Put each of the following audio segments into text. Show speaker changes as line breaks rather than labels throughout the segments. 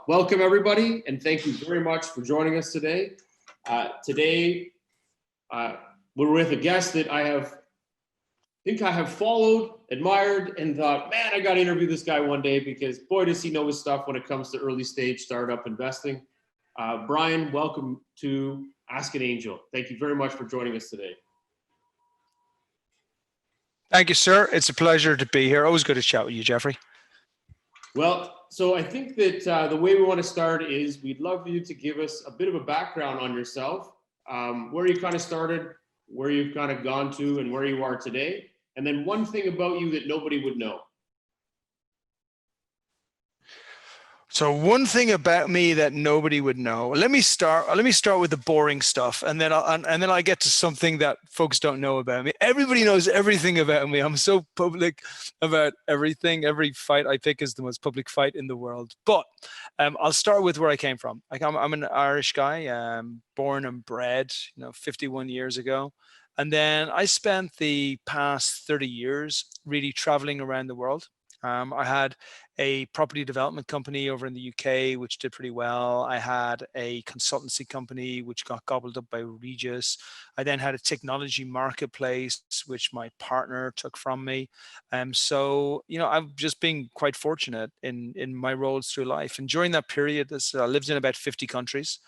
welcome everybody, and thank you very much for joining us today. Today, we're with a guest that I think I have followed, admired, and thought, man, I got to interview this guy one day because boy, does he know his stuff when it comes to early stage startup investing. Brian, welcome to Ask an Angel. Thank you very much for joining us today.
Thank you, sir. It's a pleasure to be here. Always good to chat with you, Jeffrey.
Well, so I think that the way we want to start is we'd love you to give us a bit of a background on yourself, where you kind of started, where you've kind of gone to, and where you are today. And then one thing about you that nobody would know.
So one thing about me that nobody would know. Let me start with the boring stuff, and then I'll get to something that folks don't know about me. Everybody knows everything about me. I'm so public about everything. Every fight I pick is the most public fight in the world. But I'll start with where I came from. Like I'm an Irish guy, born and bred, 51 years ago. And then I spent the past 30 years really traveling around the world. I had a property development company over in the UK, which did pretty well. I had a consultancy company, which got gobbled up by Regis. I then had a technology marketplace, which my partner took from me. So, I've just been quite fortunate in my roles through life. And during that period, I lived in about 50 countries.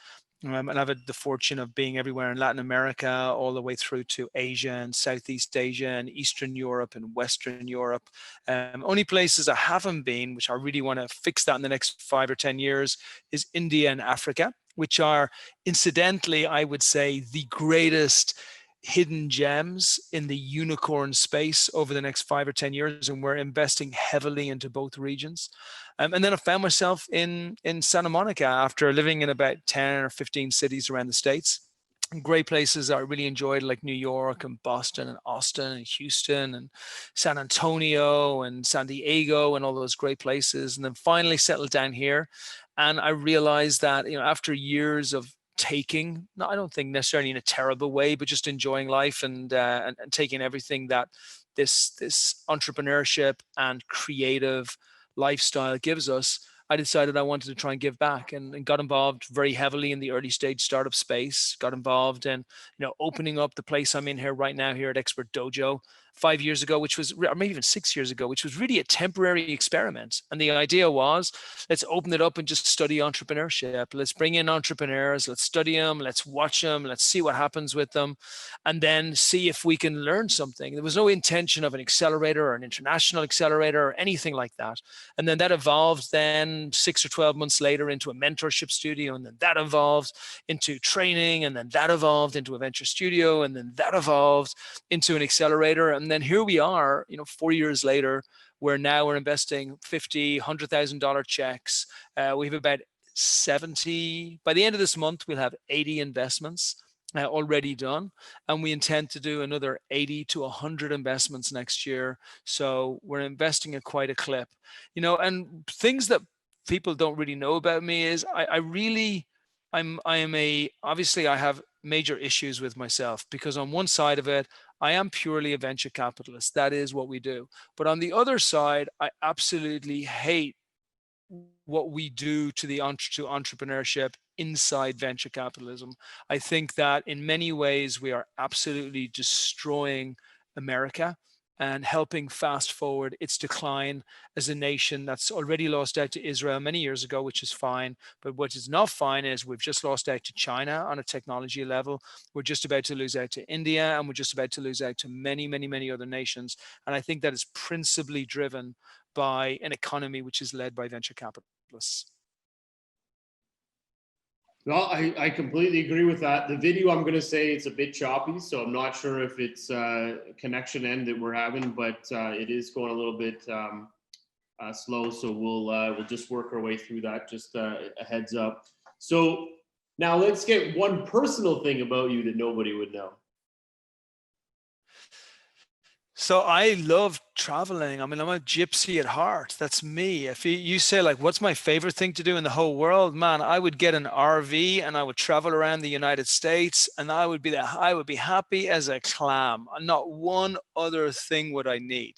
And I've had the fortune of being everywhere in Latin America, all the way through to Asia and Southeast Asia and Eastern Europe and Western Europe. Only places I haven't been, which I really want to fix that in the next 5 or 10 years, is India and Africa, which are incidentally, I would say, the greatest hidden gems in the unicorn space over the next 5 or 10 years. And we're investing heavily into both regions. And then I found myself in Santa Monica after living in about 10 or 15 cities around the States. Great places I really enjoyed, like New York and Boston and Austin and Houston and San Antonio and San Diego and all those great places. And then finally settled down here. And I realized that, after years of taking, I don't think necessarily in a terrible way, but just enjoying life and taking everything that this entrepreneurship and creative lifestyle gives us, I decided I wanted to try and give back and got involved very heavily in the early stage startup space, got involved in, opening up the place I'm in here right now here at Expert DOJO 5 years ago, or maybe even 6 years ago, which was really a temporary experiment. And the idea was, let's open it up and just study entrepreneurship. Let's bring in entrepreneurs, let's study them, let's watch them, let's see what happens with them, and then see if we can learn something. There was no intention of an accelerator or an international accelerator or anything like that. And then that evolved then 6 or 12 months later into a mentorship studio, and then that evolved into training, and then that evolved into a venture studio, and then that evolved into an accelerator. And then here we are, 4 years later, where now we're investing $50,000, $100,000 checks. We have about 70, by the end of this month, we'll have 80 investments already done. And we intend to do another 80 to 100 investments next year. So we're investing at quite a clip, and things that people don't really know about me is obviously I have major issues with myself, because on one side of it, I am purely a venture capitalist. That is what we do. But on the other side, I absolutely hate what we do to entrepreneurship inside venture capitalism. I think that in many ways, we are absolutely destroying America and helping fast forward its decline as a nation that's already lost out to Israel many years ago, which is fine. But what is not fine is we've just lost out to China on a technology level. We're just about to lose out to India, and we're just about to lose out to many, many, many other nations. And I think that is principally driven by an economy which is led by venture capitalists.
Well, I completely agree with that. The video, I'm going to say it's a bit choppy, so I'm not sure if it's a connection end that we're having, but it is going a little bit slow. So we'll just work our way through that. Just a heads up. So now let's get one personal thing about you that nobody would know.
So I love traveling. I mean, I'm a gypsy at heart. That's me. If you say like, what's my favorite thing to do in the whole world, man, I would get an RV and I would travel around the United States, and I would be happy as a clam. Not one other thing would I need.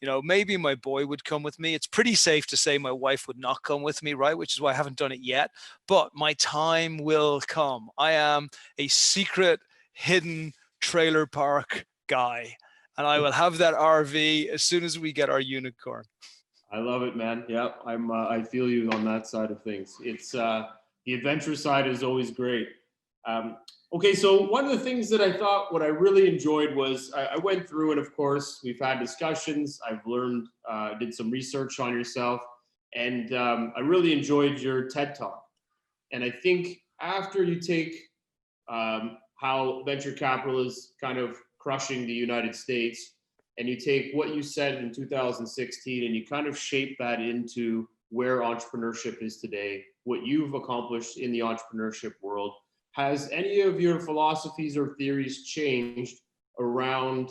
You know, maybe my boy would come with me. It's pretty safe to say my wife would not come with me, right? Which is why I haven't done it yet. But my time will come. I am a secret, hidden trailer park guy, and I will have that RV as soon as we get our unicorn.
I love it, man. Yeah, I feel you on that side of things. It's the adventure side is always great. Um, okay, so one of the things that I thought what I really enjoyed was I went through, and of course we've had discussions. I've learned, did some research on yourself, and I really enjoyed your TED talk. And I think after you take how venture capital is kind of crushing the United States, and you take what you said in 2016 and you kind of shape that into where entrepreneurship is today, what you've accomplished in the entrepreneurship world. Has any of your philosophies or theories changed around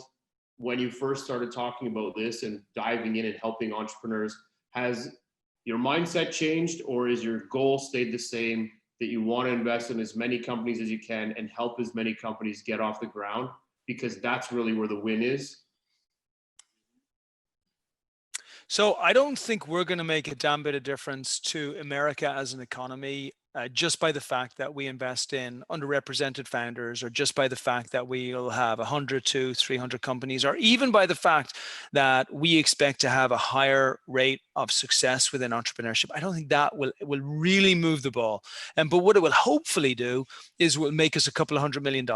when you first started talking about this and diving in and helping entrepreneurs? Has your mindset changed, or is your goal stayed the same, that you want to invest in as many companies as you can and help as many companies get off the ground, because that's really where the win is?
So I don't think we're going to make a damn bit of difference to America as an economy just by the fact that we invest in underrepresented founders, or just by the fact that we'll have 100 to 300 companies, or even by the fact that we expect to have a higher rate of success within entrepreneurship. I don't think that will really move the ball. But what it will hopefully do is will make us a couple of $100 million.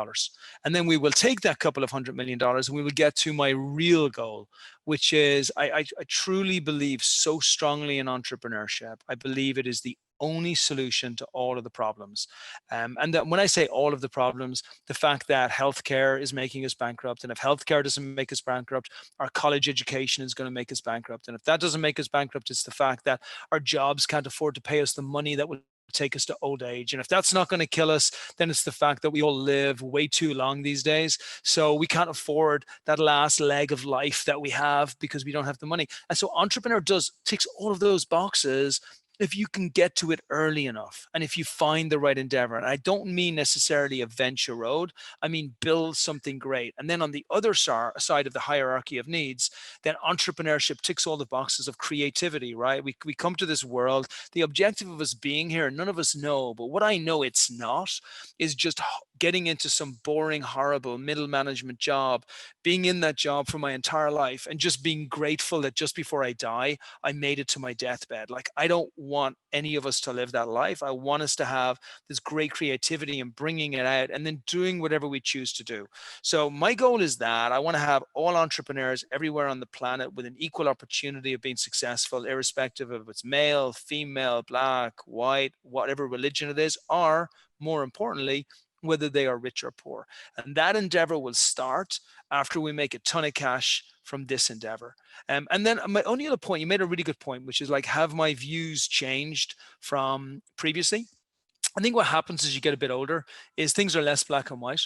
And then we will take that couple of $100 million and we will get to my real goal, which is I truly believe so strongly in entrepreneurship. I believe it is the only solution to all of the problems. And that when I say all of the problems, the fact that healthcare is making us bankrupt, and if healthcare doesn't make us bankrupt, our college education is going to make us bankrupt. And if that doesn't make us bankrupt, it's the fact that our jobs can't afford to pay us the money that would take us to old age. And if that's not going to kill us, then it's the fact that we all live way too long these days. So we can't afford that last leg of life that we have because we don't have the money. And so entrepreneur ticks all of those boxes if you can get to it early enough and if you find the right endeavor. And I don't mean necessarily a venture road, I mean build something great. And then on the other side of the hierarchy of needs, then entrepreneurship ticks all the boxes of creativity, right? We come to this world, the objective of us being here, none of us know, but what I know it's not is just getting into some boring, horrible middle management job, being in that job for my entire life, and just being grateful that just before I die, I made it to my deathbed. Like, I don't want any of us to live that life. I want us to have this great creativity and bringing it out and then doing whatever we choose to do. So my goal is that I want to have all entrepreneurs everywhere on the planet with an equal opportunity of being successful, irrespective of if it's male, female, black, white, whatever religion it is, or more importantly, whether they are rich or poor. And that endeavor will start after we make a ton of cash from this endeavor. And then my only other point, you made a really good point, which is like, have my views changed from previously? I think what happens as you get a bit older is things are less black and white.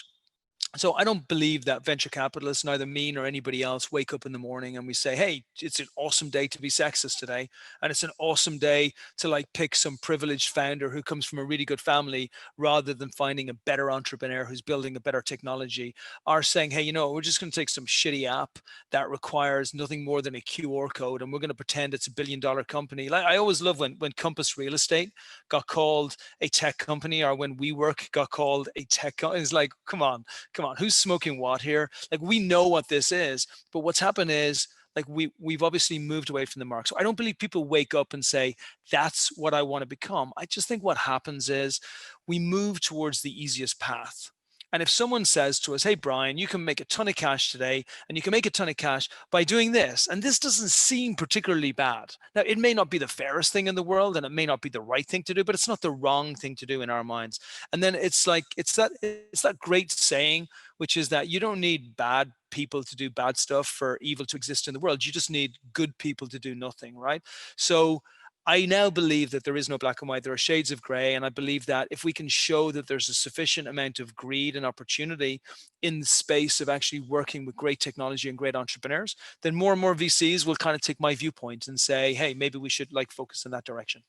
So I don't believe that venture capitalists, neither me nor anybody else, wake up in the morning and we say, hey, it's an awesome day to be sexist today. And it's an awesome day to like pick some privileged founder who comes from a really good family, rather than finding a better entrepreneur who's building a better technology, or saying, hey, we're just going to take some shitty app that requires nothing more than a QR code and we're going to pretend it's $1 billion company. Like, I always love when Compass Real Estate got called a tech company, or when WeWork got called a tech company. It's like, come on, who's smoking what here? Like, we know what this is, but what's happened is, like, we've obviously moved away from the mark. So I don't believe people wake up and say, that's what I want to become. I just think what happens is we move towards the easiest path. And if someone says to us, hey, Brian, you can make a ton of cash today, and you can make a ton of cash by doing this, and this doesn't seem particularly bad. Now, it may not be the fairest thing in the world, and it may not be the right thing to do, but it's not the wrong thing to do in our minds. And then it's like, it's that great saying, which is that you don't need bad people to do bad stuff for evil to exist in the world. You just need good people to do nothing, right? So I now believe that there is no black and white. There are shades of gray. And I believe that if we can show that there's a sufficient amount of greed and opportunity in the space of actually working with great technology and great entrepreneurs, then more and more VCs will kind of take my viewpoint and say, hey, maybe we should like focus in that direction.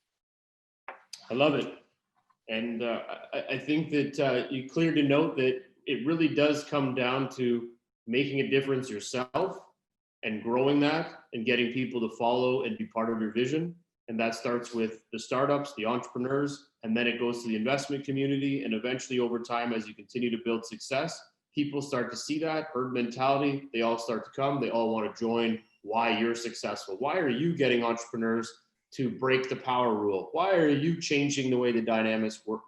I love it. And I think that you cleared to note that it really does come down to making a difference yourself and growing that, and getting people to follow and be part of your vision. And that starts with the startups, the entrepreneurs, and then it goes to the investment community. And eventually over time, as you continue to build success, people start to see that herd mentality. They all start to come. They all want to join why you're successful. Why are you getting entrepreneurs to break the power rule? Why are you changing the way the dynamics work?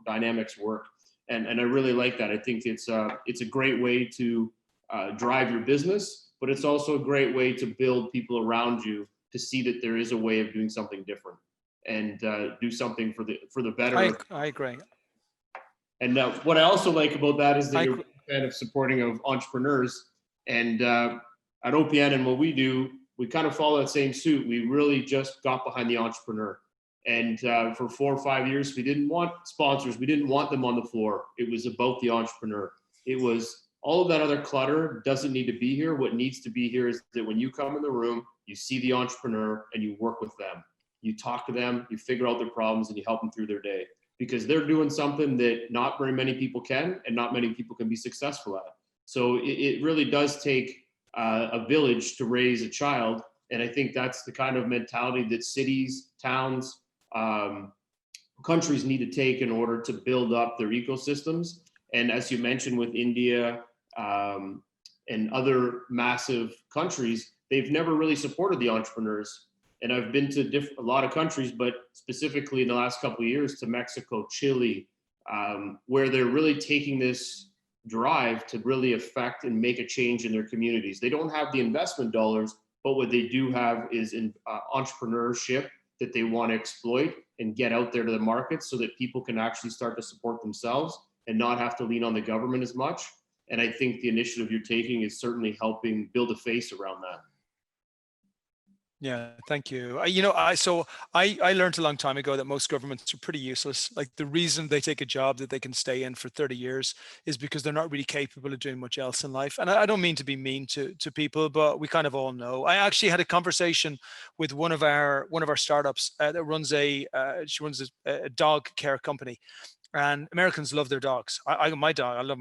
And I really like that. I think it's a great way to drive your business, but it's also a great way to build people around you to see that there is a way of doing something different and do something for the better.
I agree.
And what I also like about that is that you're kind of supporting of entrepreneurs. And at OPN and what we do, we kind of follow that same suit. We really just got behind the entrepreneur. And for 4 or 5 years, we didn't want sponsors. We didn't want them on the floor. It was about the entrepreneur. It was all of that other clutter doesn't need to be here. What needs to be here is that when you come in the room, you see the entrepreneur and you work with them. You talk to them, you figure out their problems, and you help them through their day, because they're doing something that not very many people can, and not many people can be successful at. So it really does take a village to raise a child. And I think that's the kind of mentality that cities, towns, countries need to take in order to build up their ecosystems. And as you mentioned with India and other massive countries, they've never really supported the entrepreneurs. And I've been to a lot of countries, but specifically in the last couple of years to Mexico, Chile, where they're really taking this drive to really affect and make a change in their communities. They don't have the investment dollars, but what they do have is in entrepreneurship that they want to exploit and get out there to the market so that people can actually start to support themselves and not have to lean on the government as much. And I think the initiative you're taking is certainly helping build a face around that.
Yeah, thank you. I learned a long time ago that most governments are pretty useless. Like, the reason they take a job that they can stay in for 30 years is because they're not really capable of doing much else in life. And I don't mean to be mean to people, but we kind of all know. I actually had a conversation with one of our startups that runs a dog care company. And Americans love their dogs. I love my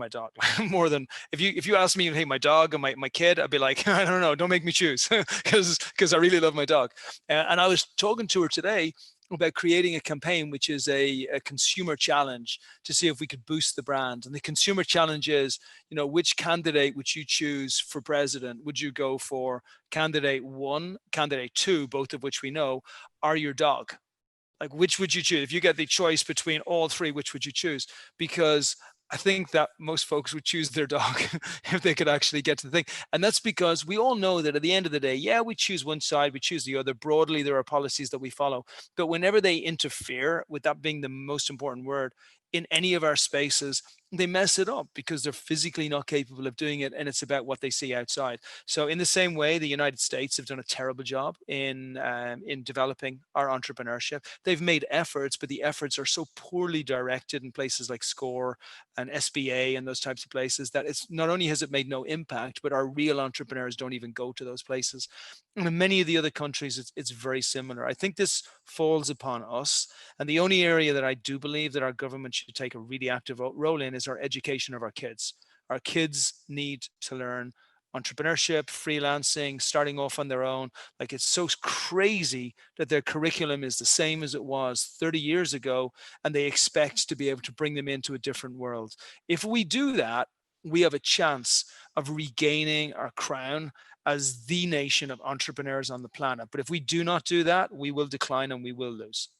dog more than if you ask me, hey, my dog and my kid, I'd be like, I don't know, don't make me choose, because I really love my dog. And I was talking to her today about creating a campaign, which is a consumer challenge to see if we could boost the brand. And the consumer challenge is, which candidate would you choose for president? Would you go for candidate 1, candidate 2, both of which we know are your dog? Like, which would you choose? If you get the choice between all 3, which would you choose? Because I think that most folks would choose their dog if they could actually get to the thing. And that's because we all know that at the end of the day, yeah, we choose one side, we choose the other. Broadly, there are policies that we follow. But whenever they interfere, with that being the most important word, in any of our spaces, they mess it up because they're physically not capable of doing it, and it's about what they see outside. So in the same way, the United States have done a terrible job in developing our entrepreneurship. They've made efforts, but the efforts are so poorly directed in places like SCORE and SBA and those types of places that it's not only has it made no impact, but our real entrepreneurs don't even go to those places. And in many of the other countries, it's very similar. I think this falls upon us. And the only area that I do believe that our government should take a really active role in is our education of our kids. Our kids need to learn entrepreneurship, freelancing, starting off on their own. Like, it's so crazy that their curriculum is the same as it was 30 years ago, and they expect to be able to bring them into a different world. If we do that, we have a chance of regaining our crown as the nation of entrepreneurs on the planet. But if we do not do that, we will decline and we will lose.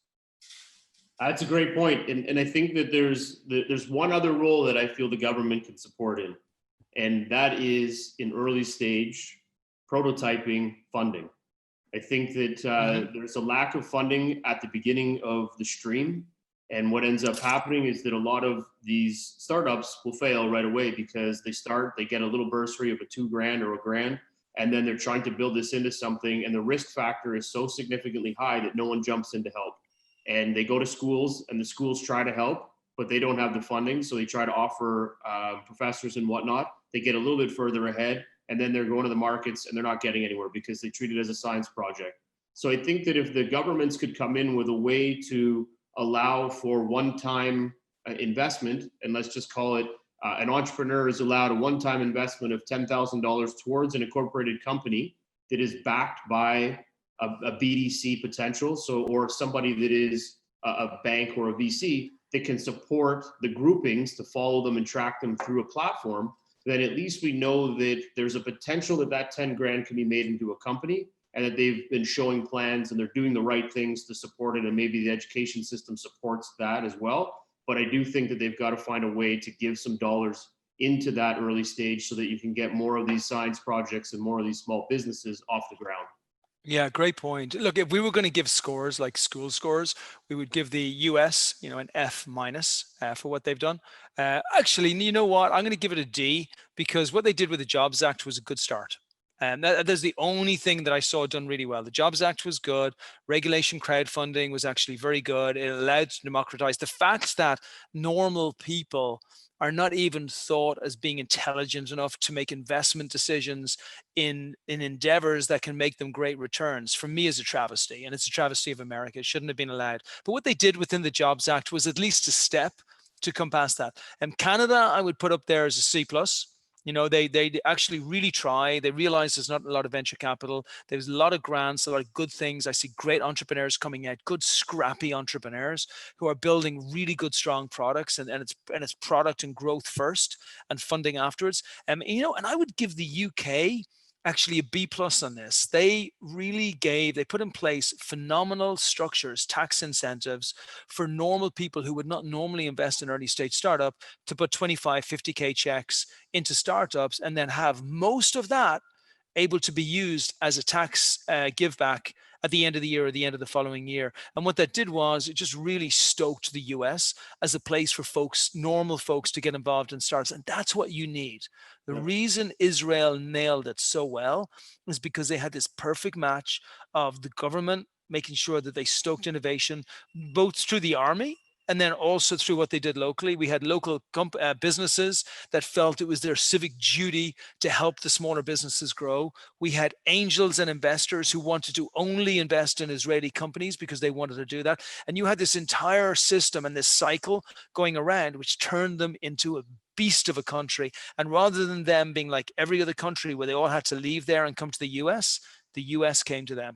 That's a great point. And I think that there's one other role that I feel the government can support in, and that is in early stage prototyping funding. I think that there's a lack of funding at the beginning of the stream. And what ends up happening is that a lot of these startups will fail right away because they get a little bursary of a $2,000 or $1,000, and then they're trying to build this into something. And the risk factor is so significantly high that no one jumps in to help. And they go to schools, and the schools try to help, but they don't have the funding. So they try to offer professors and whatnot. They get a little bit further ahead, and then they're going to the markets and they're not getting anywhere because they treat it as a science project. So I think that if the governments could come in with a way to allow for one-time investment, and let's just call it an entrepreneur is allowed a one-time investment of $10,000 towards an incorporated company, that is backed by a BDC potential, or somebody that is a bank or a VC that can support the groupings to follow them and track them through a platform, then at least we know that there's a potential that 10 grand can be made into a company, and that they've been showing plans and they're doing the right things to support it. And maybe the education system supports that as well. But I do think that they've got to find a way to give some dollars into that early stage so that you can get more of these science projects and more of these small businesses off the ground.
Yeah, great point. Look, if we were going to give scores like school scores, we would give the US, an F minus for what they've done. Actually, you know what? I'm going to give it a D, because what they did with the Jobs Act was a good start. And that's the only thing that I saw done really well. The Jobs Act was good. Regulation crowdfunding was actually very good. It allowed to democratize. The fact that normal people are not even thought as being intelligent enough to make investment decisions in endeavors that can make them great returns, for me, is a travesty. And it's a travesty of America. It shouldn't have been allowed. But what they did within the Jobs Act was at least a step to come past that. And Canada, I would put up there as a C+. They actually really try. They realize there's not a lot of venture capital. There's a lot of grants, a lot of good things. I see great entrepreneurs coming out, good scrappy entrepreneurs who are building really good, strong products, and it's product and growth first and funding afterwards. And I would give the UK actually a B+ on this. They put in place phenomenal structures, tax incentives for normal people who would not normally invest in early stage startup, to put 25, 50K checks into startups and then have most of that able to be used as a tax give back at the end of the year or the end of the following year. And what that did was it just really stoked the US as a place for normal folks to get involved in startups. And that's what you need. The reason Israel nailed it so well is because they had this perfect match of the government making sure that they stoked innovation, both through the army and then also through what they did locally. We had local businesses that felt it was their civic duty to help the smaller businesses grow. We had angels and investors who wanted to only invest in Israeli companies because they wanted to do that. And you had this entire system and this cycle going around, which turned them into a beast of a country. And rather than them being like every other country where they all had to leave there and come to the US came to them.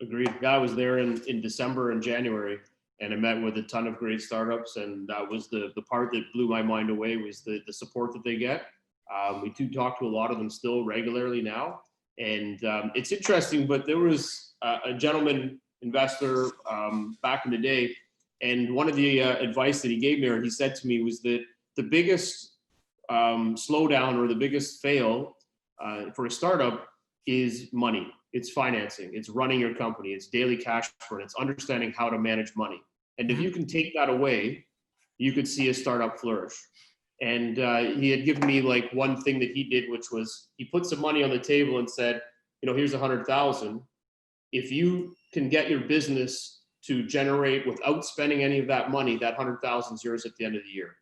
Agreed. Yeah, I was there in December and January, and I met with a ton of great startups, and that was the part that blew my mind away, was the support that they get. We do talk to a lot of them still regularly now, and it's interesting. But there was a gentleman investor back in the day, and one of the advice that he gave me, or he said to me, was that the biggest slowdown or the biggest fail for a startup is money. It's financing, it's running your company, it's daily cash burn, it's understanding how to manage money. And if you can take that away, you could see a startup flourish. And he had given me like one thing that he did, which was he put some money on the table and said, here's 100,000. If you can get your business to generate without spending any of that money, that 100,000 is yours at the end of the year.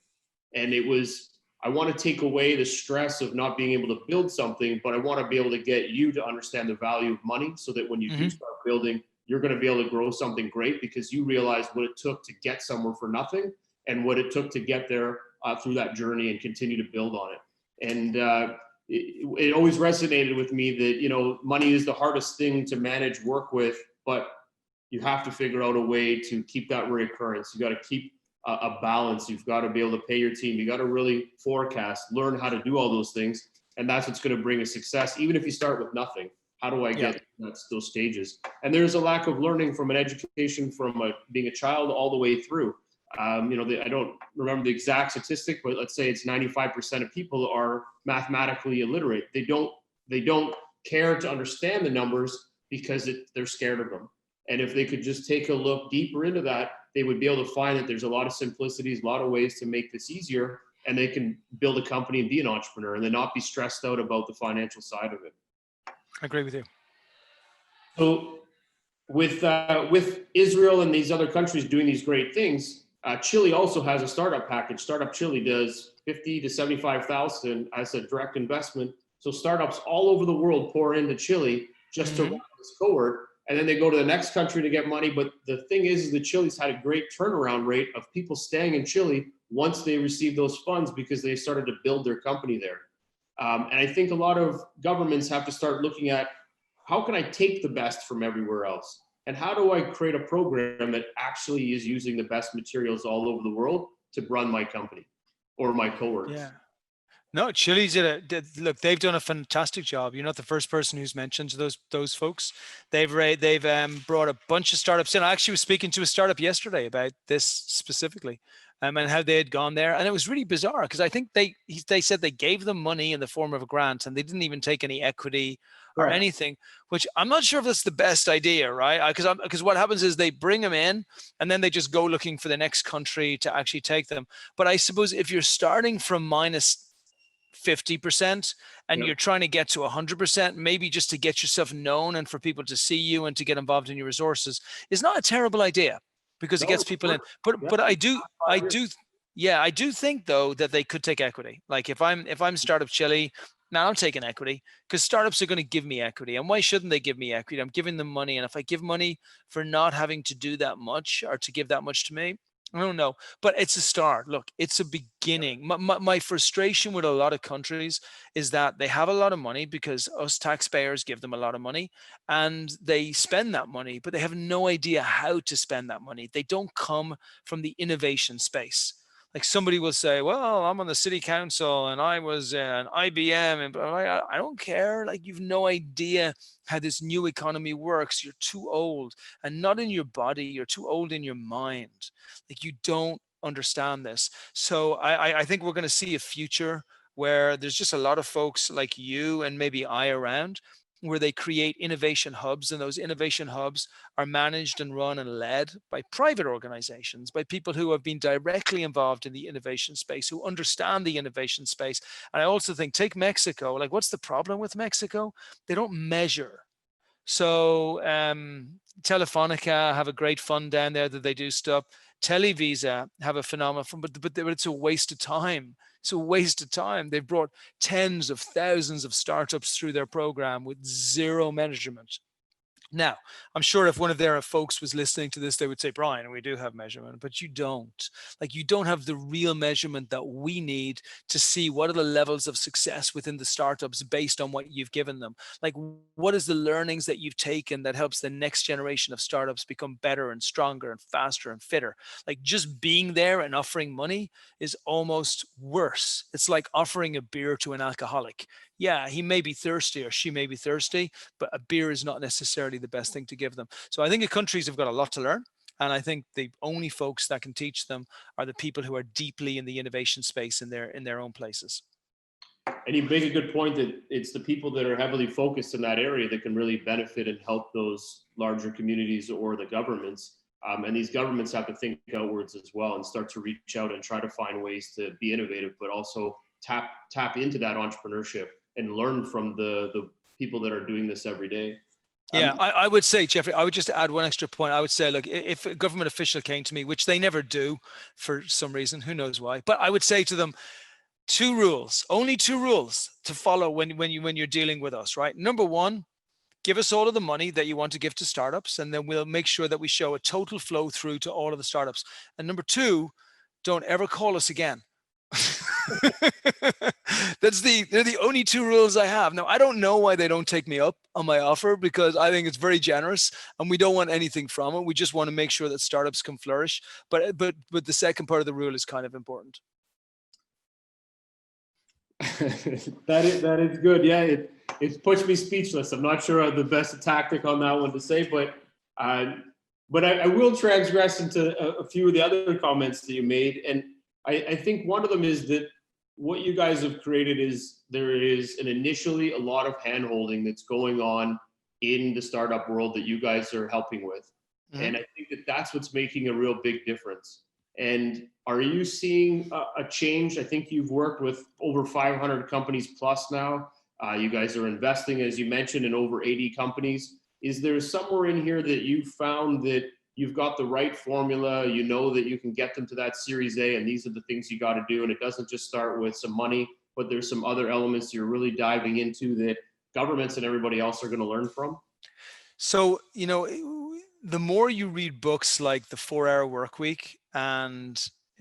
And it was, I want to take away the stress of not being able to build something, but I want to be able to get you to understand the value of money, so that when you do start building, you're going to be able to grow something great, because you realize what it took to get somewhere for nothing and what it took to get there through that journey and continue to build on it. And it always resonated with me that, money is the hardest thing to manage, work with, but you have to figure out a way to keep that reoccurrence. You got to keep a balance. You've got to be able to pay your team. You got to really forecast, learn how to do all those things. And that's what's going to bring a success. Even if you start with nothing, how do I get those stages? And there's a lack of learning from an education from being a child all the way through. I don't remember the exact statistic, but let's say it's 95% of people are mathematically illiterate. They don't care to understand the numbers because they're scared of them. And if they could just take a look deeper into that, they would be able to find that there's a lot of simplicities, a lot of ways to make this easier, and they can build a company and be an entrepreneur and then not be stressed out about the financial side of it.
I agree with you. So
with Israel and these other countries doing these great things, Chile also has a startup package. Startup Chile does 50 to 75,000 as a direct investment. So startups all over the world pour into Chile just to run this cohort. And then they go to the next country to get money. But the thing is that Chile's had a great turnaround rate of people staying in Chile once they received those funds, because they started to build their company there. And I think a lot of governments have to start looking at how can I take the best from everywhere else? And how do I create a program that actually is using the best materials all over the world to run my company or my coworkers?
Yeah. No, Chili's look. They've done a fantastic job. You're not the first person who's mentioned those folks. They've brought a bunch of startups in. I actually was speaking to a startup yesterday about this specifically, and how they had gone there, and it was really bizarre because I think they said they gave them money in the form of a grant, and they didn't even take any equity or
Correct.
anything. Which I'm not sure if that's the best idea, right? Because what happens is they bring them in, and then they just go looking for the next country to actually take them. But I suppose if you're starting from minus 50% and
Yep.
you're trying to get to 100%, maybe just to get yourself known and for people to see you and to get involved in your resources is not a terrible idea because it
No,
gets
it's
people in.
work.
But
Yeah.
but I
5 years.
do yeah, I do think though that they could take equity. Like if I'm startup Chili, now I'm taking equity because startups are going to give me equity. And why shouldn't they give me equity? I'm giving them money. And if I give money for not having to do that much or to give that much to me, I don't know, but it's a start. Look, it's a beginning. My frustration with a lot of countries is that they have a lot of money because us taxpayers give them a lot of money and they spend that money, but they have no idea how to spend that money. They don't come from the innovation space. Like somebody will say, well, I'm on the city council and I was an IBM and I don't care. Like you've no idea how this new economy works. You're too old and not in your body. You're too old in your mind. Like you don't understand this. So I think we're going to see a future where there's just a lot of folks like you and maybe I around where they create innovation hubs, and those innovation hubs are managed and run and led by private organizations, by people who have been directly involved in the innovation space, who understand the innovation space. And I also think, take Mexico, like what's the problem with Mexico? They don't measure. So Telefonica have a great fund down there that they do stuff. Televisa have a phenomenal fund, but it's a waste of time. It's a waste of time. They've brought tens of thousands of startups through their program with zero measurement. Now, I'm sure if one of their folks was listening to this, they would say, Brian, we do have measurement, but you don't. Like, you don't have the real measurement that we need to see what are the levels of success within the startups based on what you've given them. Like, what is the learnings that you've taken that helps the next generation of startups become better and stronger and faster and fitter? Like, just being there and offering money is almost worse. It's like offering a beer to an alcoholic. Yeah, he may be thirsty or she may be thirsty, but a beer is not necessarily the best thing to give them. So I think the countries have got a lot to learn. And I think the only folks that can teach them are the people who are deeply in the innovation space in their own places.
And you make a good point that it's the people that are heavily focused in that area that can really benefit and help those larger communities or the governments. And these governments have to think outwards as well and start to reach out and try to find ways to be innovative, but also tap into that entrepreneurship and learn from the people that are doing this every day.
Yeah, I would say, Jeffrey, I would just add one extra point. I would say, look, if a government official came to me, which they never do for some reason, who knows why, but I would say to them, only two rules to follow when you're dealing with us, right? Number one, give us all of the money that you want to give to startups, and then we'll make sure that we show a total flow through to all of the startups. And number two, don't ever call us again. They're the only two rules I have. Now, I don't know why they don't take me up on my offer because I think it's very generous and we don't want anything from it. We just want to make sure that startups can flourish. But the second part of the rule is kind of important.
That is good. Yeah, it puts me speechless. I'm not sure the best tactic on that one to say, but I will transgress into a few of the other comments that you made, and I think one of them is that what you guys have created is there is initially a lot of handholding that's going on in the startup world that you guys are helping with, and I think that that's what's making a real big difference. And are you seeing a change? I think you've worked with over 500 companies plus now. You guys are investing, as you mentioned, in over 80 companies. Is there somewhere in here that you found that you've got the right formula, you know that you can get them to that Series A, and these are the things you got to do, and it doesn't just start with some money, but there's some other elements you're really diving into that governments and everybody else are going to learn from?
So, the more you read books like The 4 Hour Work Week and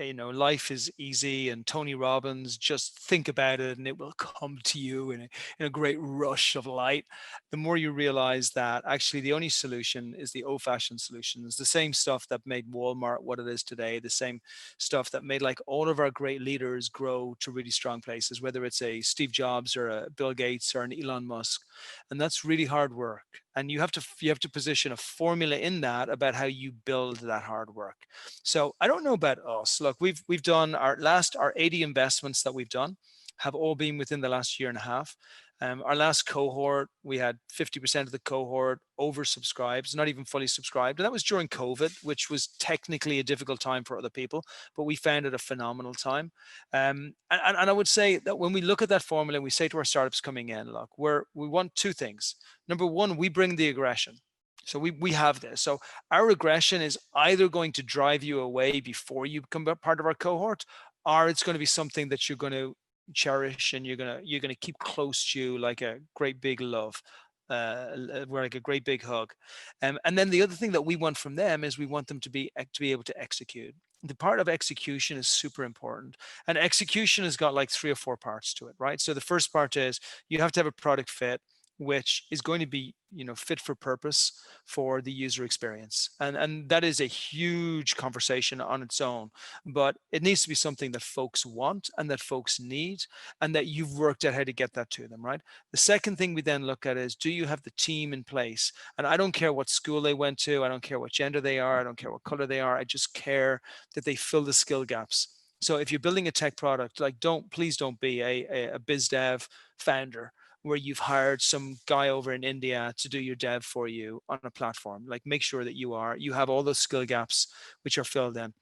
life is easy and Tony Robbins, just think about it and it will come to you in a great rush of light, the more you realize that actually the only solution is the old-fashioned solution. It's the same stuff that made Walmart what it is today, the same stuff that made like all of our great leaders grow to really strong places, whether it's a Steve Jobs or a Bill Gates or an Elon Musk. And that's really hard work. And you have to position a formula in that about how you build that hard work. So I don't know about us. Look, we've done our 80 investments that we've done have all been within the last year and a half. Our last cohort, we had 50% of the cohort oversubscribed, not even fully subscribed. And that was during COVID, which was technically a difficult time for other people, but we found it a phenomenal time. And I would say that when we look at that formula, we say to our startups coming in, look, we want two things. Number one, we bring the aggression. So we have this. So our aggression is either going to drive you away before you become part of our cohort, or it's going to be something that you're going to cherish and you're gonna keep close to you like a great big love, like a great big hug. And then the other thing that we want from them is we want them to be able to execute. The part of execution is super important, and execution has got like 3 or 4 parts to it, right? So the first part is you have to have a product fit which is going to be fit for purpose for the user experience, and that is a huge conversation on its own, but it needs to be something that folks want and that folks need, and that you've worked out how to get that to them, right? The second thing we then look at is, do you have the team in place? And I don't care what school they went to, I don't care what gender they are, I don't care what color they are, I just care that they fill the skill gaps. So if you're building a tech product, like please don't be a biz dev founder where you've hired some guy over in India to do your dev for you on a platform. Like, make sure that you have all those skill gaps which are filled in.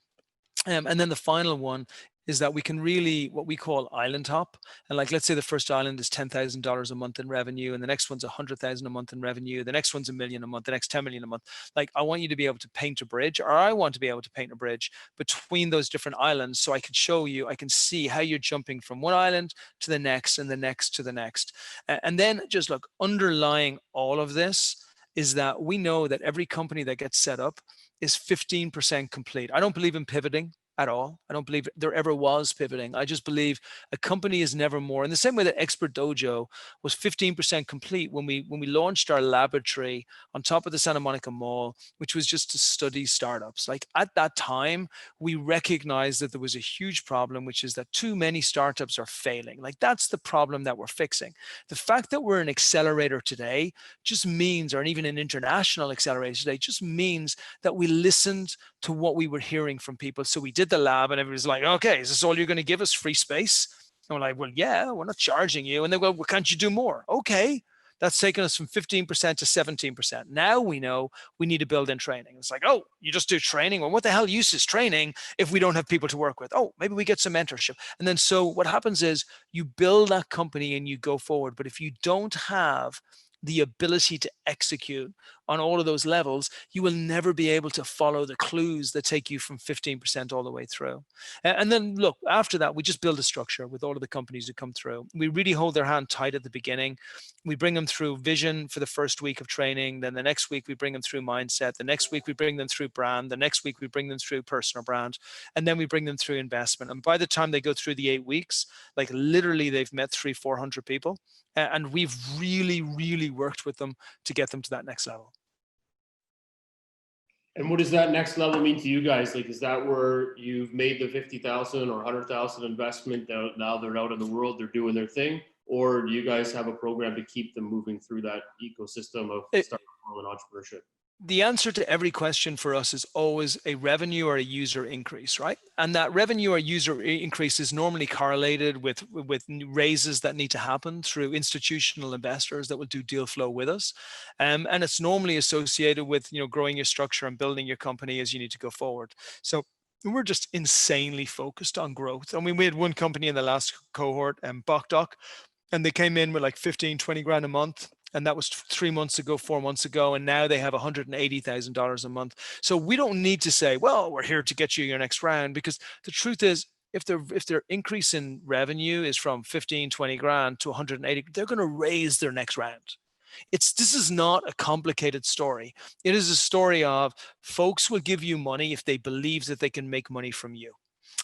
And then the final one is that we can really, what we call island hop. And like, let's say the first island is $10,000 a month in revenue, and the next one's 100,000 a month in revenue. The next one's $1 million a month, the next 10 million a month. Like, I want you to be able to paint a bridge, or I want to be able to paint a bridge between those different islands. So I can show you, I can see how you're jumping from one island to the next and the next to the next. And then just look, underlying all of this is that we know that every company that gets set up is 15% complete. I don't believe in pivoting at all. I don't believe there ever was pivoting. I just believe a company is never more. In the same way that Expert DOJO was 15% complete when we launched our laboratory on top of the Santa Monica Mall, which was just to study startups. Like, at that time, we recognized that there was a huge problem, which is that too many startups are failing. Like, that's the problem that we're fixing. The fact that we're an accelerator today just means, or even an international accelerator today, just means that we listened to what we were hearing from people. So we did the lab, and everybody's like, okay, is this all you're going to give us? Free space? And we're like, well, yeah, we're not charging you. And they go, well, can't you do more? Okay. That's taken us from 15% to 17%. Now we know we need to build in training. It's like, oh, you just do training? Well, what the hell use is training if we don't have people to work with? Oh, maybe we get some mentorship. And then so what happens is you build that company and you go forward. But if you don't have the ability to execute on all of those levels, you will never be able to follow the clues that take you from 15% all the way through. And then look, after that, we just build a structure with all of the companies who come through. We really hold their hand tight at the beginning. We bring them through vision for the first week of training. Then the next week, we bring them through mindset. The next week, we bring them through brand. The next week, we bring them through personal brand. And then we bring them through investment. And by the time they go through the 8 weeks, like literally they've met 300-400 people. And we've really, really worked with them to get them to that next level.
And what does that next level mean to you guys? Like, is that where you've made the 50,000 or 100,000 investment? Now they're out in the world, they're doing their thing, or do you guys have a program to keep them moving through that ecosystem of startup and entrepreneurship?
The answer to every question for us is always a revenue or a user increase, right? And that revenue or user increase is normally correlated with raises that need to happen through institutional investors that will do deal flow with us. And it's normally associated with, growing your structure and building your company as you need to go forward. So we're just insanely focused on growth. I mean, we had one company in the last cohort, Bokdok, and they came in with like 15-20 grand a month. And that was 3 months ago, 4 months ago. And now they have $180,000 a month. So we don't need to say, well, we're here to get you your next round, because the truth is, if their increase in revenue is from 15-20 grand to 180, they're going to raise their next round. This is not a complicated story. It is a story of folks will give you money if they believe that they can make money from you.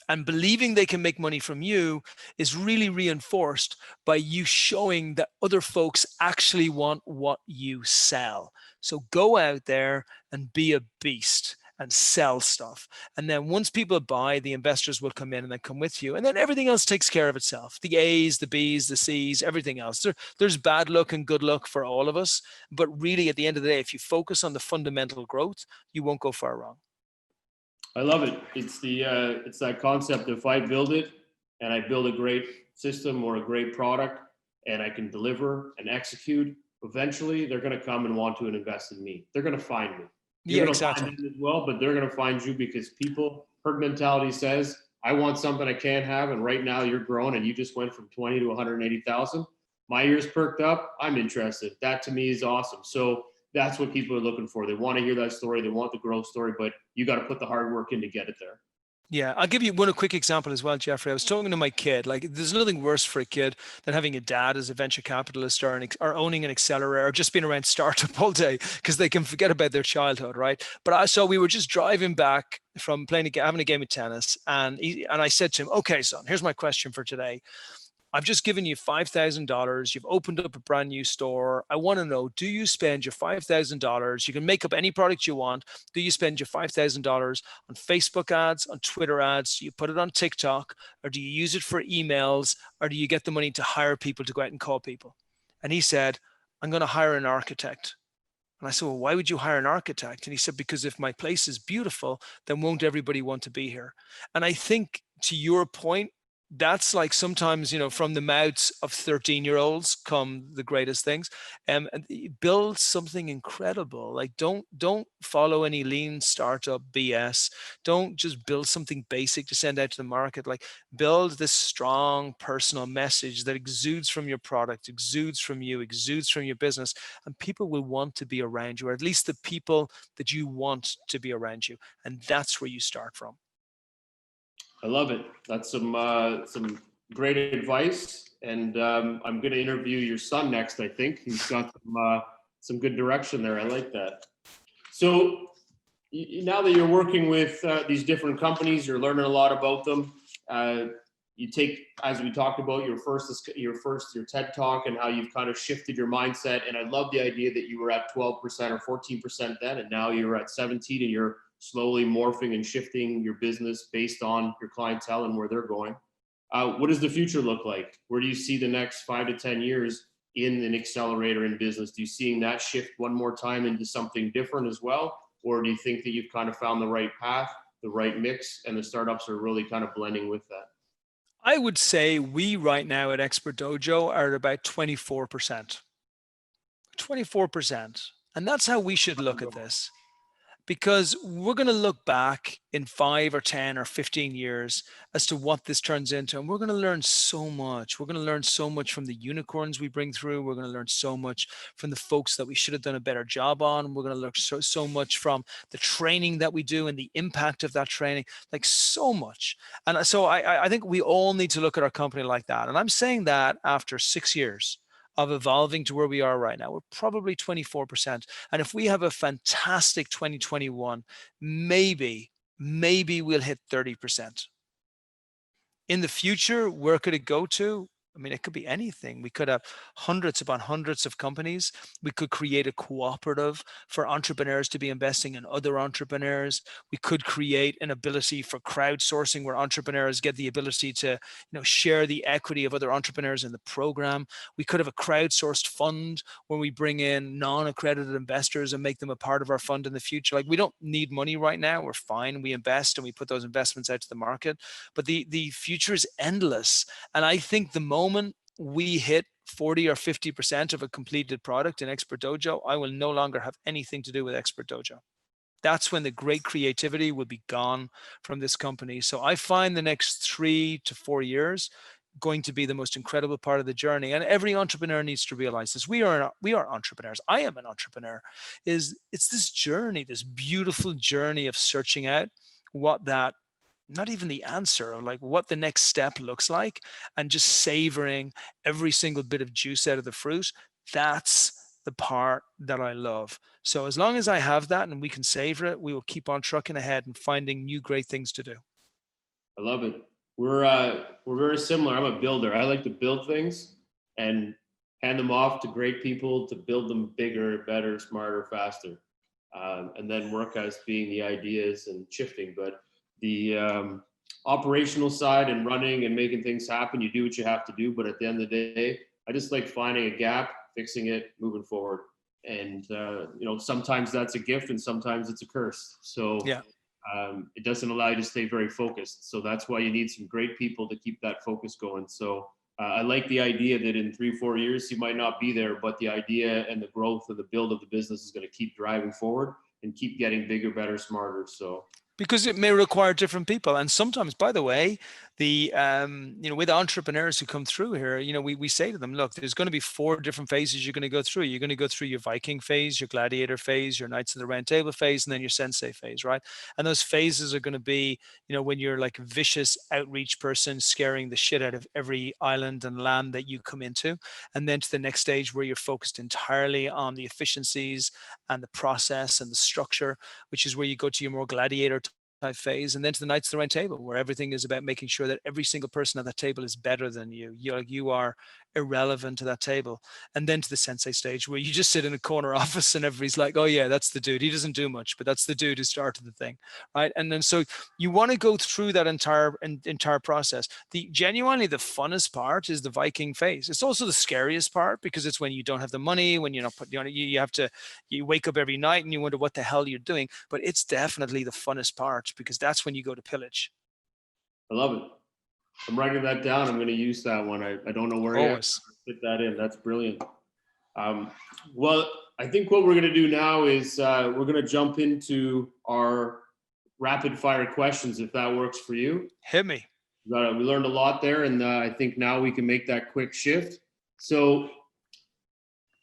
And believing they can make money from you is really reinforced by you showing that other folks actually want what you sell. So go out there and be a beast and sell stuff. And then once people buy, the investors will come in and then come with you. And then everything else takes care of itself. The A's, the B's, the C's, everything else. There's bad luck and good luck for all of us. But really, at the end of the day, if you focus on the fundamental growth, you won't go far wrong.
I love it. It's that concept of if I build it and I build a great system or a great product and I can deliver and execute, eventually they're going to come and want to invest in me. They're going to find me. You're going to find them as well, but they're going to find you because herd mentality says, I want something I can't have. And right now you're growing and you just went from 20 to 180,000. My ears perked up. I'm interested. That to me is awesome. So that's what people are looking for. They want to hear that story. They want the growth story, but you got to put the hard work in to get it there.
Yeah, I'll give you one quick example as well, Jeffrey. I was talking to my kid. Like, there's nothing worse for a kid than having a dad as a venture capitalist or owning an accelerator or just being around startup all day because they can forget about their childhood, right? But so we were just driving back from having a game of tennis, and I said to him, "Okay, son, here's my question for today. I've just given you $5,000. You've opened up a brand new store. I want to know, do you spend your $5,000? You can make up any product you want. Do you spend your $5,000 on Facebook ads, on Twitter ads? Do you put it on TikTok, or do you use it for emails, or do you get the money to hire people to go out and call people?" And he said, "I'm going to hire an architect." And I said, "Well, why would you hire an architect?" And he said, "Because if my place is beautiful, then won't everybody want to be here?" And I think, to your point, that's like sometimes, from the mouths of 13-year-olds come the greatest things. And build something incredible. Like, don't follow any lean startup BS. Don't just build something basic to send out to the market. Like, build this strong personal message that exudes from your product, exudes from you, exudes from your business, and people will want to be around you, or at least the people that you want to be around you. And that's where you start from.
I love it. That's some great advice. And I'm going to interview your son next. I think he's got some good direction there. I like that. So now that you're working with these different companies, you're learning a lot about them. You take, as we talked about, your TED Talk and how you've kind of shifted your mindset. And I love the idea that you were at 12% or 14% then, and now you're at 17, and you're slowly morphing and shifting your business based on your clientele and where they're going. What does the future look like? Where do you see the next 5 to 10 years in an accelerator in business? Do you see that shift one more time into something different as well? Or do you think that you've kind of found the right path, the right mix, and the startups are really kind of blending with that?
I would say we right now at Expert Dojo are at about 24%. 24%. And that's how we should look at this. Because we're going to look back in 5 or 10 or 15 years as to what this turns into. And we're going to learn so much. We're going to learn so much from the unicorns we bring through. We're going to learn so much from the folks that we should have done a better job on. We're going to learn so much from the training that we do and the impact of that training, like so much. And so I think we all need to look at our company like that. And I'm saying that after 6 years of evolving to where we are right now. We're probably 24%. And if we have a fantastic 2021, maybe we'll hit 30%. In the future, where could it go to? I mean, it could be anything. We could have hundreds upon hundreds of companies. We could create a cooperative for entrepreneurs to be investing in other entrepreneurs. We could create an ability for crowdsourcing where entrepreneurs get the ability to, share the equity of other entrepreneurs in the program. We could have a crowdsourced fund where we bring in non-accredited investors and make them a part of our fund in the future. Like, we don't need money right now. We're fine. We invest and we put those investments out to the market. But the future is endless. And I think the moment we hit 40 or 50% of a completed product in Expert Dojo, I will no longer have anything to do with Expert Dojo. That's when the great creativity will be gone from this company. So I find the next 3 to 4 years going to be the most incredible part of the journey. And every entrepreneur needs to realize this. We are entrepreneurs. I am an entrepreneur. It's this journey, this beautiful journey of searching out what that, not even the answer, of like what the next step looks like, and just savoring every single bit of juice out of the fruit. That's the part that I love. So as long as I have that and we can savor it, we will keep on trucking ahead and finding new great things to do.
I love it. We're very similar. I'm a builder. I like to build things and hand them off to great people to build them bigger, better, smarter, faster, and then work as being the ideas and shifting. But the operational side and running and making things happen, you do what you have to do. But at the end of the day, I just like finding a gap, fixing it, moving forward. And sometimes that's a gift, and sometimes it's a curse. So
Yeah.
it doesn't allow you to stay very focused. So that's why you need some great people to keep that focus going. So I like the idea that in 3-4 years you might not be there, but the idea and the growth of the build of the business is going to keep driving forward and keep getting bigger, better, smarter. So
Because it may require different people. And sometimes, by the way, the with entrepreneurs who come through here, we say to them, look, there's going to be 4 different phases you're going to go through. You're going to go through your Viking phase, your gladiator phase, your Knights of the Round Table phase, and then your sensei phase, right? And those phases are going to be, when you're like a vicious outreach person scaring the shit out of every island and land that you come into, and then to the next stage where you're focused entirely on the efficiencies and the process and the structure, which is where you go to your more gladiator type phase, and then to the Knights of the Round Table, where everything is about making sure that every single person at that table is better than you. You are irrelevant to that table. And then to the sensei stage, where you just sit in a corner office and everybody's like, oh yeah, that's the dude. He doesn't do much, but that's the dude who started the thing, right? And then so you want to go through that entire process. The genuinely the funnest part is the Viking phase. It's also the scariest part, because it's when you don't have the money, when you're not put, you have to, you wake up every night and you wonder what the hell you're doing. But it's definitely the funnest part, because that's when you go to pillage.
I love it. I'm writing that down. I'm going to use that one. I don't know where yet.
Always.
Fit that in. That's brilliant. Well, I think what we're going to do now is we're going to jump into our rapid fire questions, if that works for you.
Hit me.
We learned a lot there, and I think now we can make that quick shift. So,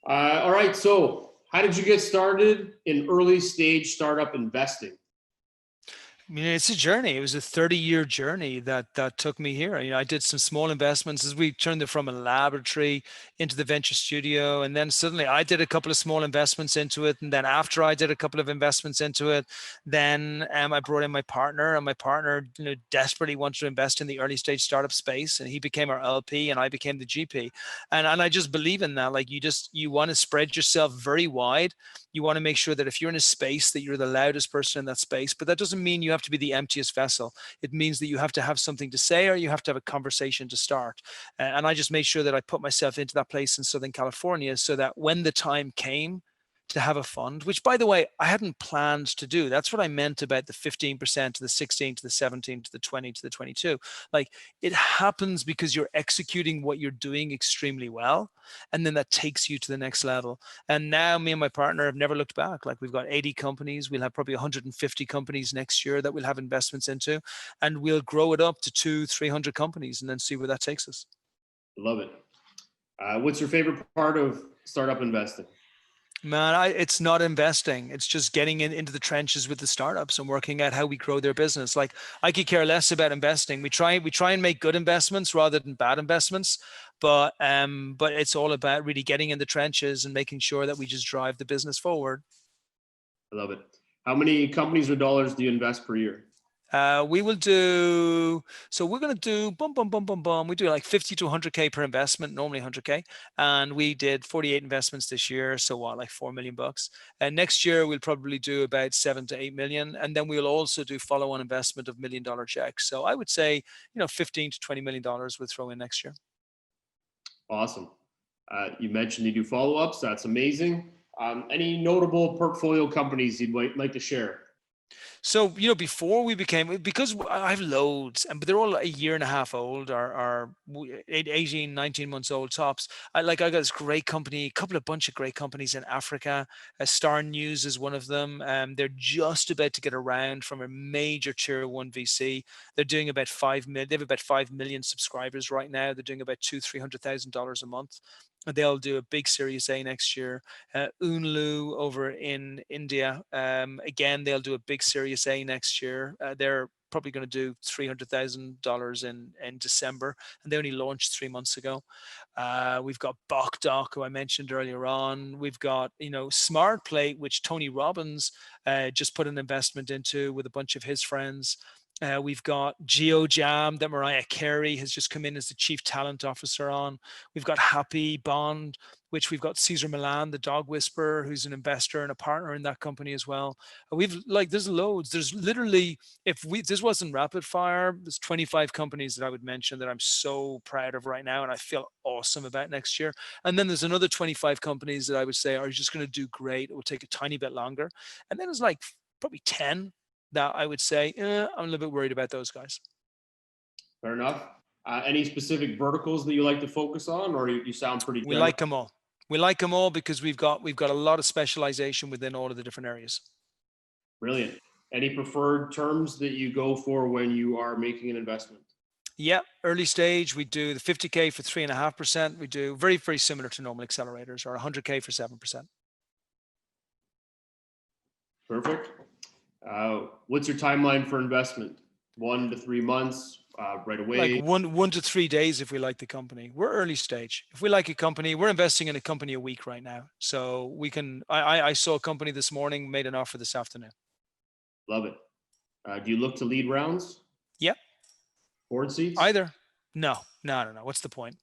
all right. So, how did you get started in early stage startup investing?
I mean, it's a journey. It was a 30-year journey that took me here. I did some small investments as we turned it from a laboratory into the venture studio. And then suddenly I did a couple of small investments into it. And then after I did a couple of investments into it, then I brought in my partner, and my partner desperately wanted to invest in the early stage startup space. And he became our LP and I became the GP. And I just believe in that. Like you want to spread yourself very wide. You want to make sure that if you're in a space, that you're the loudest person in that space. But that doesn't mean you have to be the emptiest vessel. It means that you have to have something to say, or you have to have a conversation to start. And I just made sure that I put myself into that place in Southern California, so that when the time came to have a fund, which by the way, I hadn't planned to do. That's what I meant about the 15% to the 16 to the 17 to the 20 to the 22. Like, it happens because you're executing what you're doing extremely well. And then that takes you to the next level. And now me and my partner have never looked back. Like, we've got 80 companies. We'll have probably 150 companies next year that we'll have investments into, and we'll grow it up to 200-300 companies and then see where that takes us.
Love it. What's your favorite part of startup investing?
Man, it's not investing. It's just getting into the trenches with the startups and working out how we grow their business. Like, I could care less about investing. We try and make good investments rather than bad investments, but it's all about really getting in the trenches and making sure that we just drive the business forward.
I love it. How many companies or dollars do you invest per year?
We will do, so we're going to do we do like 50 to 100K per investment, normally 100K. And we did 48 investments this year. So what, like $4 million bucks. And next year we'll probably do about 7 to 8 million. And then we'll also do follow-on investment of $1 million checks. So I would say, 15 to $20 million we'll throw in next year.
Awesome. You mentioned you do follow-ups. That's amazing. Any notable portfolio companies you'd like to share?
So, before we became, because I have loads, but they're all a year and a half old, or 18, 19 months old tops. I got this great company, bunch of great companies in Africa. Star News is one of them. They're just about to get around from a major tier 1 VC. They're doing about 5 million. They have about 5 million subscribers right now. They're doing about $200,000-$300,000 a month. They'll do a big Series A next year. Unlu over in India, again, they'll do a big Series A next year. They're probably going to do $300,000 in December, and they only launched 3 months ago. We've got BokDoc, who I mentioned earlier on. We've got SmartPlate, which Tony Robbins just put an investment into with a bunch of his friends. We've got GeoJam that Mariah Carey has just come in as the chief talent officer on. We've got Happy Bond, which we've got Cesar Milan, the dog whisperer, who's an investor and a partner in that company as well. We've like, there's loads. There's literally, this wasn't rapid fire, there's 25 companies that I would mention that I'm so proud of right now and I feel awesome about next year. And then there's another 25 companies that I would say are just going to do great. It will take a tiny bit longer. And then there's like probably 10 that I would say, I'm a little bit worried about those guys.
Fair enough. Any specific verticals that you like to focus on, or you sound pretty
We
general?
like them all. We like them all because we've got a lot of specialization within all of the different areas.
Brilliant. Any preferred terms that you go for when you are making an investment?
Yeah, early stage, we do the 50K for 3.5%. We do very, very similar to normal accelerators, or 100K for 7%.
Perfect. What's your timeline for investment? 1 to 3 months, right away?
Like one to 3 days if we like the company. We're early stage. If we like a company, we're investing in a company a week right now. So we can, I saw a company this morning, made an offer this afternoon.
Love it. Do you look to lead rounds?
Yep.
Board seats?
Either. No. What's the point?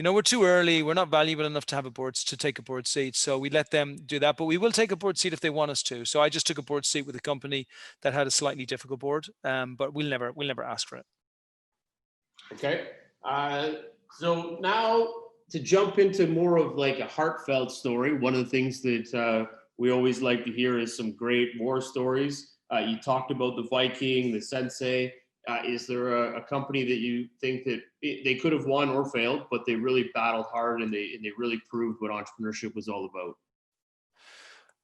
We're too early. We're not valuable enough to have to take a board seat. So we let them do that, but we will take a board seat if they want us to. So I just took a board seat with a company that had a slightly difficult board, but we'll never ask for it.
Okay. So now to jump into more of like a heartfelt story, one of the things that we always like to hear is some great war stories. You talked about the Viking, the Sensei. Is there a company that you think that they could have won or failed, but they really battled hard and they really proved what entrepreneurship was all about?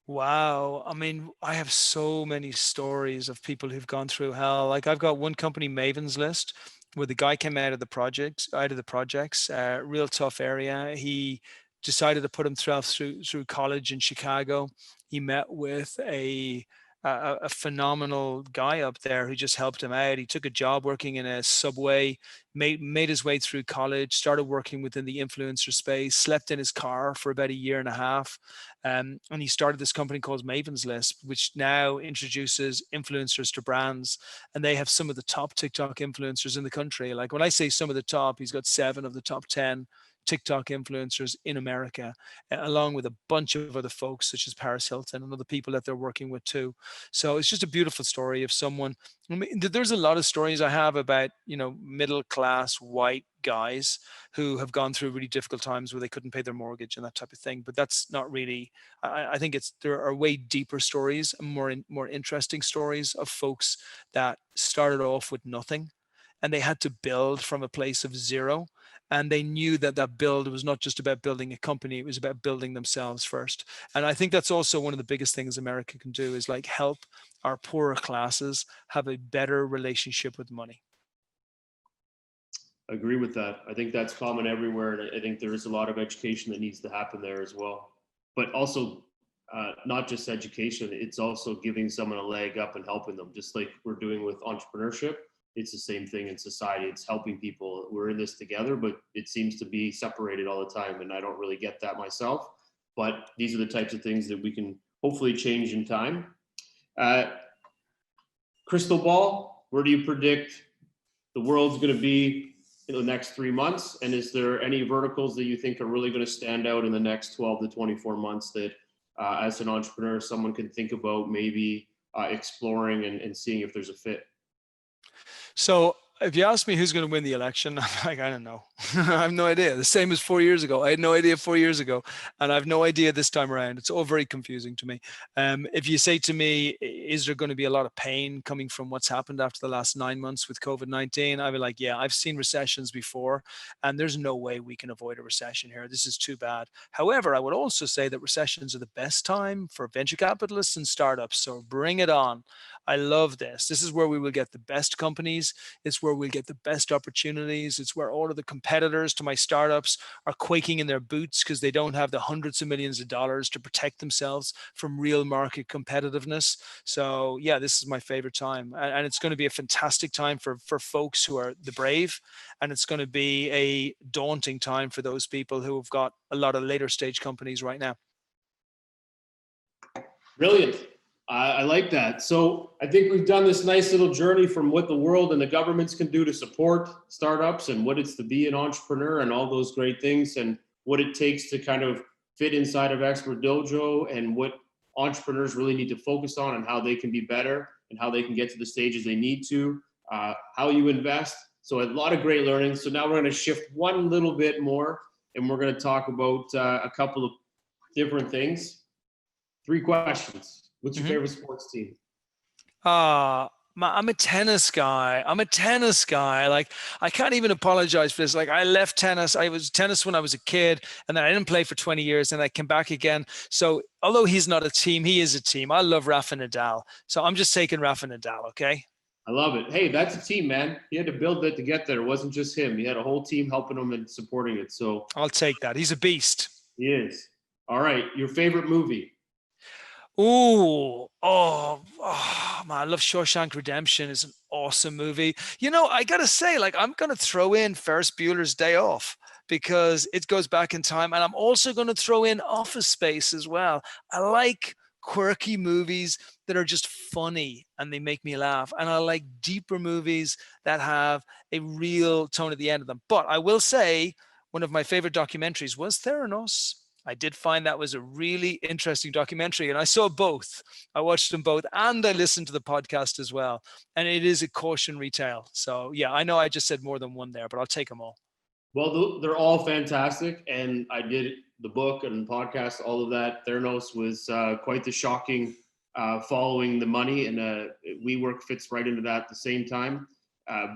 Wow. I mean, I have so many stories of people who've gone through hell. Like I've got one company, Maven's List, where the guy came out of the projects, real tough area. He decided to put himself through college in Chicago. He met with a phenomenal guy up there who just helped him out. He took a job working in a subway, made his way through college, started working within the influencer space, slept in his car for about a year and a half. And he started this company called Maven's List, which now introduces influencers to brands. And they have some of the top TikTok influencers in the country. Like when I say some of the top, he's got 7 of the top 10 TikTok influencers in America, along with a bunch of other folks such as Paris Hilton and other people that they're working with too. So it's just a beautiful story of someone. I mean, there's a lot of stories I have about, middle class white guys who have gone through really difficult times where they couldn't pay their mortgage and that type of thing. But that's not really, I think there are way deeper stories and more interesting stories of folks that started off with nothing and they had to build from a place of zero. And they knew that build was not just about building a company, it was about building themselves first. And I think that's also one of the biggest things America can do is like help our poorer classes have a better relationship with money.
I agree with that. I think that's common everywhere. And I think there is a lot of education that needs to happen there as well. But also, not just education, it's also giving someone a leg up and helping them, just like we're doing with entrepreneurship. It's the same thing in society. It's helping people. We're in this together, but it seems to be separated all the time. And I don't really get that myself. But these are the types of things that we can hopefully change in time. Crystal ball, where do you predict the world's going to be in the next 3 months? And is there any verticals that you think are really going to stand out in the next 12 to 24 months that as an entrepreneur, someone can think about maybe exploring and seeing if there's a fit?
So if you ask me who's going to win the election, I'm like, I don't know. I have no idea. The same as 4 years ago. I had no idea 4 years ago, and I have no idea this time around. It's all very confusing to me. If you say to me, is there going to be a lot of pain coming from what's happened after the last 9 months with COVID-19? I'd be like, yeah, I've seen recessions before, and there's no way we can avoid a recession here. This is too bad. However, I would also say that recessions are the best time for venture capitalists and startups. So bring it on. I love this. This is where we will get the best companies. It's where we'll get the best opportunities. It's where all of the competitors to my startups are quaking in their boots because they don't have the hundreds of millions of dollars to protect themselves from real market competitiveness. So yeah, this is my favorite time. And it's going to be a fantastic time for folks who are the brave. And it's going to be a daunting time for those people who have got a lot of later stage companies right now.
Brilliant. I like that. So I think we've done this nice little journey from what the world and the governments can do to support startups and what it's to be an entrepreneur and all those great things and what it takes to kind of fit inside of Expert Dojo and what entrepreneurs really need to focus on and how they can be better and how they can get to the stages they need to, how you invest. So a lot of great learning. So now we're going to shift one little bit more and we're going to talk about a couple of different things. 3 questions. What's your favorite sports team?
I'm a tennis guy. Like, I can't even apologize for this. Like, I left tennis. I was tennis when I was a kid, and then I didn't play for 20 years, and I came back again. So although he's not a team, he is a team. I love Rafa Nadal. So I'm just taking Rafa Nadal, okay?
I love it. Hey, that's a team, man. He had to build it to get there. It wasn't just him. He had a whole team helping him and supporting it. So
I'll take that. He's a beast.
He is. All right. Your favorite movie?
Oh, man, I love Shawshank Redemption. It's an awesome movie. You know, I gotta say, like, I'm gonna throw in Ferris Bueller's Day Off because it goes back in time, and I'm also gonna throw in Office Space as well. I like quirky movies that are just funny and they make me laugh, and I like deeper movies that have a real tone at the end of them. But I will say, one of my favorite documentaries was Theranos. I did find that was a really interesting documentary, and I saw both. I watched them both, and I listened to the podcast as well. And it is a cautionary tale. So yeah, I know I just said more than one there, but I'll take them all.
Well, they're all fantastic, and I did the book and podcast, all of that. Theranos was quite the shocking following the money, and WeWork fits right into that at the same time.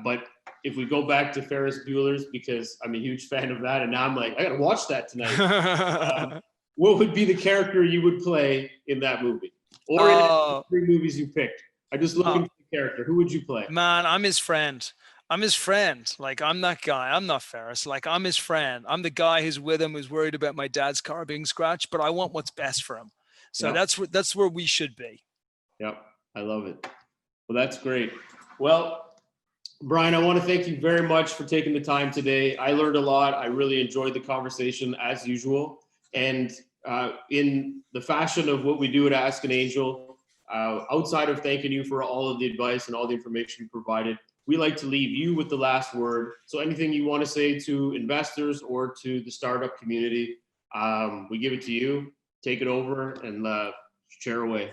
But if we go back to Ferris Bueller's, because I'm a huge fan of that, and now I'm like, I got to watch that tonight. What would be the character you would play in that movie? Or in the 3 movies you picked? I'm just looking for the character. Who would you play?
Man, I'm his friend. I'm his friend. Like, I'm that guy. I'm not Ferris. Like, I'm his friend. I'm the guy who's with him, who's worried about my dad's car being scratched, but I want what's best for him. So that's where we should be.
Yep. I love it. Well, that's great. Well, Brian, I want to thank you very much for taking the time today. I learned a lot. I really enjoyed the conversation as usual. And in the fashion of what we do at Ask an Angel, outside of thanking you for all of the advice and all the information you provided, we like to leave you with the last word. So anything you want to say to investors or to the startup community, we give it to you. Take it over and share away.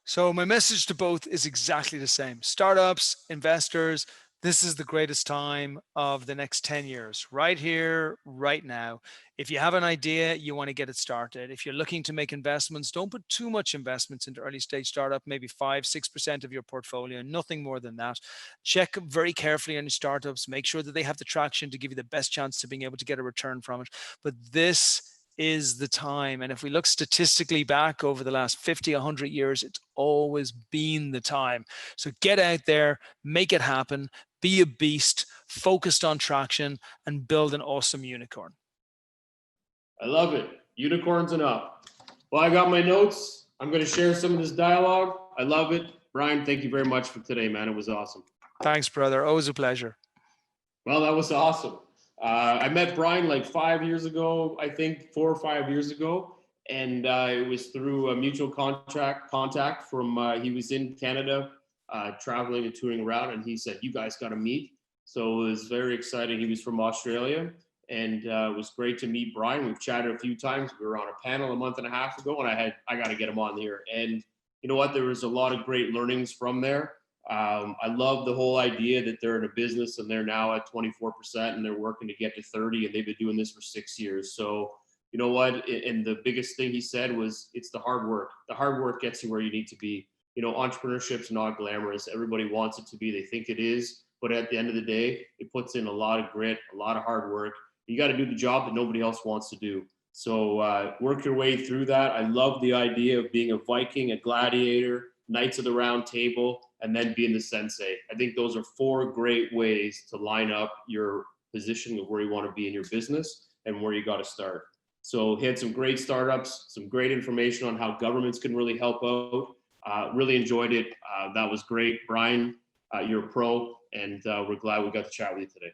So my message to both is exactly the same. Startups, investors, this is the greatest time of the next 10 years, right here, right now. If you have an idea, you want to get it started. If you're looking to make investments, don't put too much investments into early stage startup, maybe 5-6% of your portfolio, nothing more than that. Check very carefully on your startups, make sure that they have the traction to give you the best chance of being able to get a return from it. But this is the time. And if we look statistically back over the last 50, 100 years, it's always been the time. So get out there, make it happen, be a beast, focused on traction, and build an awesome unicorn.
I love it. Unicorns and up. Well, I got my notes. I'm going to share some of this dialogue. I love it. Brian, thank you very much for today, man. It was awesome.
Thanks, brother. Always a pleasure.
Well, that was awesome. I met Brian like 5 years ago, I think 4 or 5 years ago. And it was through a mutual contact from, he was in Canada, traveling and touring around. And he said, you guys got to meet. So it was very exciting. He was from Australia. And it was great to meet Brian. We've chatted a few times. We were on a panel a month and a half ago, and I got to get him on here. And you know what? There was a lot of great learnings from there. I love the whole idea that they're in a business and they're now at 24% and they're working to get to 30, and they've been doing this for 6 years. So you know what? And the biggest thing he said was, it's the hard work. The hard work gets you where you need to be. You know, entrepreneurship's not glamorous. Everybody wants it to be. They think it is. But at the end of the day, it puts in a lot of grit, a lot of hard work. You got to do the job that nobody else wants to do. So work your way through that. I love the idea of being a Viking, a gladiator, Knights of the Round Table, and then being the sensei. I think those are 4 great ways to line up your position of where you want to be in your business and where you got to start. So he had some great startups, some great information on how governments can really help out. Really enjoyed it. That was great. Brian, you're a pro, and we're glad we got to chat with you today.